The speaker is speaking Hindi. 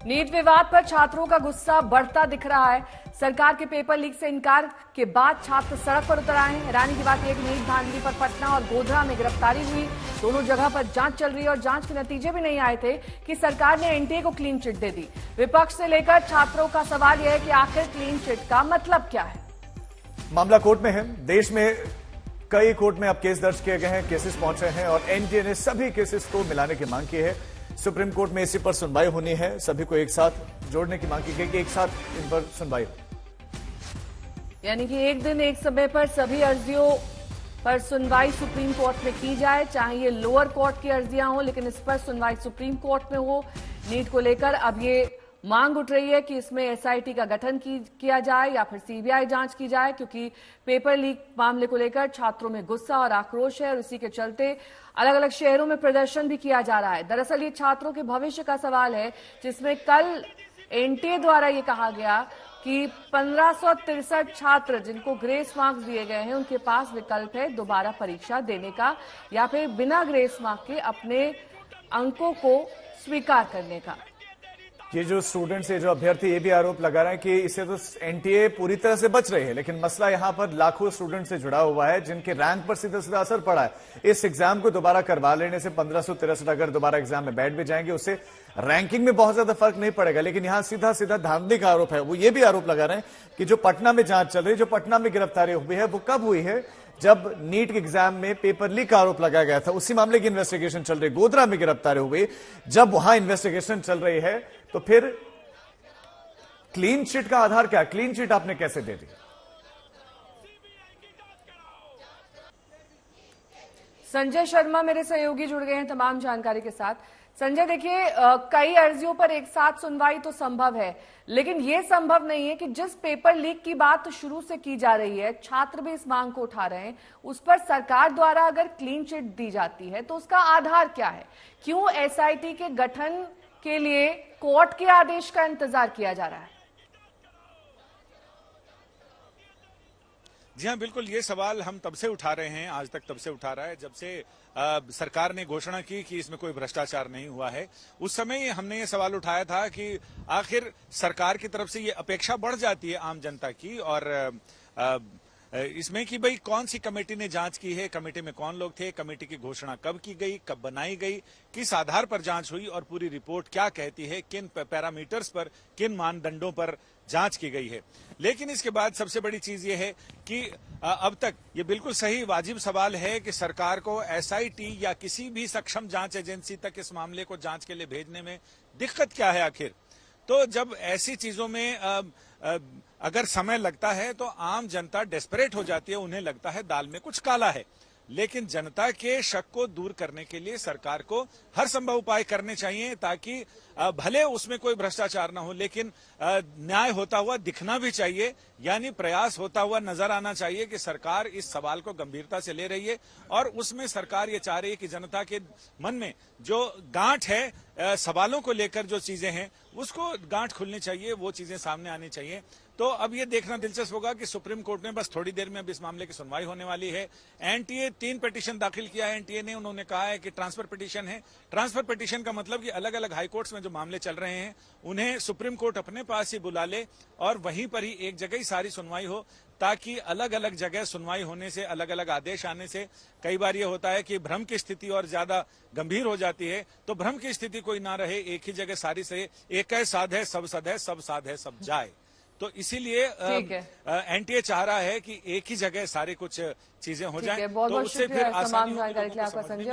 नीट विवाद पर छात्रों का गुस्सा बढ़ता दिख रहा है। सरकार के पेपर लीक से इनकार के बाद छात्र सड़क पर उतर आए हैं। हैरानी की बात यह कि नीट धांधली पर पटना और गोधरा में गिरफ्तारी हुई। दोनों जगह पर जांच चल रही है और जांच के नतीजे भी नहीं आए थे कि सरकार ने एनटीए को क्लीन चिट दे दी। विपक्ष से लेकर छात्रों का सवाल यह है कि आखिर क्लीन चिट का मतलब क्या है। मामला कोर्ट में है। देश में कई कोर्ट में अब केस दर्ज किए गए हैं, केसेस पहुंचे हैं और एनटीए ने सभी केसेस को मिलाने की मांग की है। सुप्रीम कोर्ट में इसी पर सुनवाई होनी है। सभी को एक साथ जोड़ने की मांग की गई कि एक साथ इन पर सुनवाई हो, यानी कि एक दिन एक समय पर सभी अर्जियों पर सुनवाई सुप्रीम कोर्ट में की जाए, चाहे ये लोअर कोर्ट की अर्जियां हो, लेकिन इस पर सुनवाई सुप्रीम कोर्ट में हो। नीट को लेकर अब ये मांग उठ रही है कि इसमें एसआईटी का गठन किया जाए या फिर सीबीआई जांच की जाए, क्योंकि पेपर लीक मामले को लेकर छात्रों में गुस्सा और आक्रोश है और इसी के चलते अलग अलग शहरों में प्रदर्शन भी किया जा रहा है। दरअसल ये छात्रों के भविष्य का सवाल है, जिसमें कल एनटीए द्वारा ये कहा गया कि 1563 छात्र जिनको ग्रेस मार्क्स दिए गए हैं उनके पास विकल्प है दोबारा परीक्षा देने का या फिर बिना ग्रेस मार्क के अपने अंकों को स्वीकार करने का। ये जो स्टूडेंट्स है, जो अभ्यर्थी, ये भी आरोप लगा रहे हैं कि इससे तो एनटीए पूरी तरह से बच रही है, लेकिन मसला यहां पर लाखों स्टूडेंट से जुड़ा हुआ है जिनके रैंक पर सीधा सीधा असर पड़ा है। इस एग्जाम को दोबारा करवा लेने से 1563 अगर दोबारा एग्जाम में बैठ भी जाएंगे उससे रैंकिंग में बहुत ज्यादा फर्क नहीं पड़ेगा। लेकिन यहां सीधा सीधा धांधली का आरोप है। वो ये भी आरोप लगा रहे हैं कि जो पटना में जांच चल रही है, जो पटना में गिरफ्तारी हुई है, वो कब हुई है? जब नीट के एग्जाम में पेपर लीक का आरोप लगाया गया था, उसी मामले की इन्वेस्टिगेशन चल रही। गोधरा में गिरफ्तारी हुई, जब वहां इन्वेस्टिगेशन चल रही है तो फिर क्लीन चिट का आधार क्या? क्लीन चिट आपने कैसे दे दी? संजय शर्मा मेरे सहयोगी जुड़ गए हैं तमाम जानकारी के साथ। संजय, देखिए, कई अर्जियों पर एक साथ सुनवाई तो संभव है, लेकिन यह संभव नहीं है कि जिस पेपर लीक की बात शुरू से की जा रही है, छात्र भी इस मांग को उठा रहे हैं, उस पर सरकार द्वारा अगर क्लीन चिट दी जाती है तो उसका आधार क्या है? क्यों एसआईटी के गठन के लिए कोर्ट के आदेश का इंतजार किया जा रहा है? जी हाँ, बिल्कुल, ये सवाल हम तब से उठा रहे हैं, आज तक तब से उठा रहा है जब से सरकार ने घोषणा की कि इसमें कोई भ्रष्टाचार नहीं हुआ है। उस समय हमने ये सवाल उठाया था कि आखिर सरकार की तरफ से ये अपेक्षा बढ़ जाती है आम जनता की और इसमें कि भाई कौन सी कमेटी ने जांच की है, कमेटी में कौन लोग थे, कमेटी की घोषणा कब की गई, कब बनाई गई, किस आधार पर जांच हुई और पूरी रिपोर्ट क्या कहती है, किन पैरामीटर्स पर, किन मानदंडों पर जांच की गई है। लेकिन इसके बाद सबसे बड़ी चीज ये है कि अब तक ये बिल्कुल सही वाजिब सवाल है कि सरकार को एसआईटी या किसी भी सक्षम जांच एजेंसी तक इस मामले को जांच के लिए भेजने में दिक्कत क्या है आखिर। तो जब ऐसी चीजों में अगर समय लगता है तो आम जनता डेस्परेट हो जाती है, उन्हें लगता है दाल में कुछ काला है। लेकिन जनता के शक को दूर करने के लिए सरकार को हर संभव उपाय करने चाहिए ताकि भले उसमें कोई भ्रष्टाचार ना हो, लेकिन न्याय होता हुआ दिखना भी चाहिए, यानी प्रयास होता हुआ नजर आना चाहिए कि सरकार इस सवाल को गंभीरता से ले रही है और उसमें सरकार ये चाह रही है कि जनता के मन में जो गांठ है सवालों को लेकर जो चीजें हैं उसको गांठ खुलनी चाहिए, वो चीजें सामने आनी चाहिए। तो अब ये देखना दिलचस्प होगा कि सुप्रीम कोर्ट में बस थोड़ी देर में अब इस मामले की सुनवाई होने वाली है। एनटीए 3 पिटीशन दाखिल किया है एनटीए ने। उन्होंने कहा है कि ट्रांसफर पिटीशन है। ट्रांसफर पिटीशन का मतलब कि अलग अलग हाई कोर्ट्स में जो मामले चल रहे हैं उन्हें सुप्रीम कोर्ट अपने पास ही बुला ले और वहीं पर ही एक जगह ही सारी सुनवाई हो, ताकि अलग अलग जगह सुनवाई होने से, अलग अलग आदेश आने से कई बार ये होता है कि भ्रम की स्थिति और ज्यादा गंभीर हो जाती है। तो भ्रम की स्थिति कोई ना रहे, एक ही जगह सारी से एक है साध है सब सद है, सब साध है सब जाए। तो इसीलिए एनटीए चाह रहा है कि एक ही जगह सारे कुछ चीजें हो जाएं, तो उससे फिर आसानी होगी।